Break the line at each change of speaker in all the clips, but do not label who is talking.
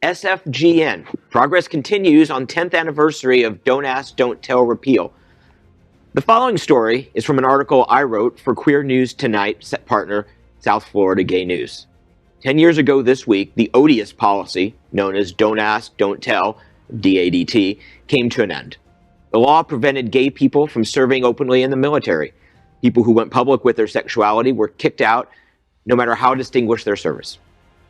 SFGN. Progress continues on 10th anniversary of Don't Ask, Don't Tell repeal. The following story is from an article I wrote for Queer News Tonight partner South Florida Gay News. 10 years ago this week, the odious policy, known as Don't Ask, Don't Tell, DADT, came to an end. The law prevented gay people from serving openly in the military. People who went public with their sexuality were kicked out, no matter how distinguished their service.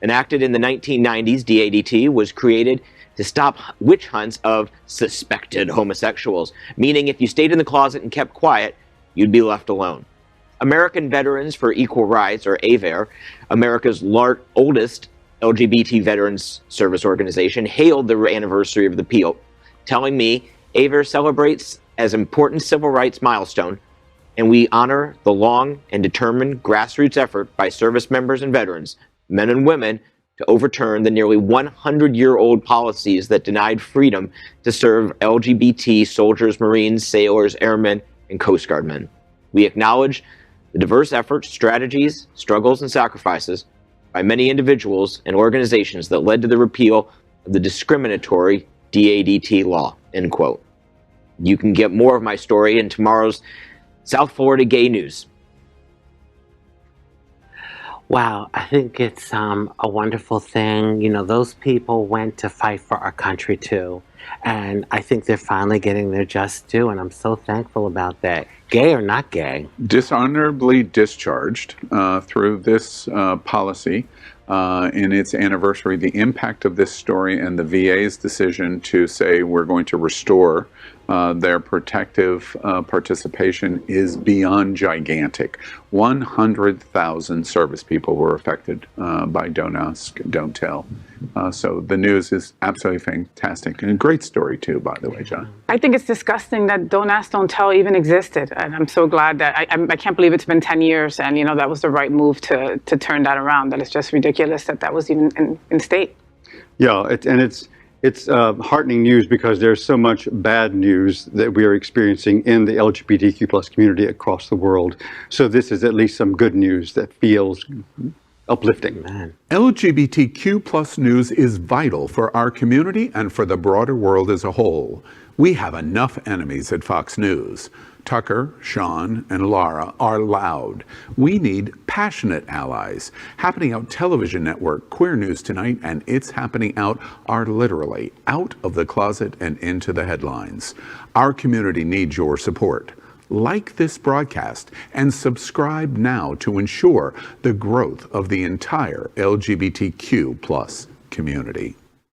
Enacted in the 1990s, DADT was created to stop witch hunts of suspected homosexuals, meaning if you stayed in the closet and kept quiet, you'd be left alone. American Veterans for Equal Rights, or AVER, America's oldest LGBT veterans service organization, hailed the anniversary of the repeal, telling me AVER celebrates as important civil rights milestone, and we honor the long and determined grassroots effort by service members and veterans, men and women, to overturn the nearly 100-year-old policies that denied freedom to serve LGBT soldiers, Marines, sailors, airmen, and coastguardsmen. We acknowledge the diverse efforts, strategies, struggles, and sacrifices by many individuals and organizations that led to the repeal of the discriminatory DADT law, end quote. You can get more of my story in tomorrow's South Florida Gay News.
Wow, I think it's a wonderful thing. You know, those people went to fight for our country too. And I think they're finally getting their just due, and I'm so thankful about that. Gay or not gay?
Dishonorably discharged through this policy in its anniversary. The impact of this story and the VA's decision to say we're going to restore their protective participation is beyond gigantic. 100,000 service people were affected by Don't Ask, Don't Tell. So the news is absolutely fantastic, and a great story too, by the way, John.
I think it's disgusting that Don't Ask, Don't Tell even existed, and I'm so glad that I can't believe it's been 10 years, and you know that was the right move to turn that around. That it's just ridiculous that was even in state.
Yeah, it's heartening news because there's so much bad news that we are experiencing in the LGBTQ plus community across the world. So this is at least some good news that feels uplifting.
Man.
LGBTQ plus news is vital for our community and for the broader world as a whole. We have enough enemies at Fox News. Tucker, Sean, and Laura are loud. We need passionate allies. Happening Out Television Network, Queer News Tonight, and It's Happening Out are literally out of the closet and into the headlines. Our community needs your support. Like this broadcast and subscribe now to ensure the growth of the entire LGBTQ plus community.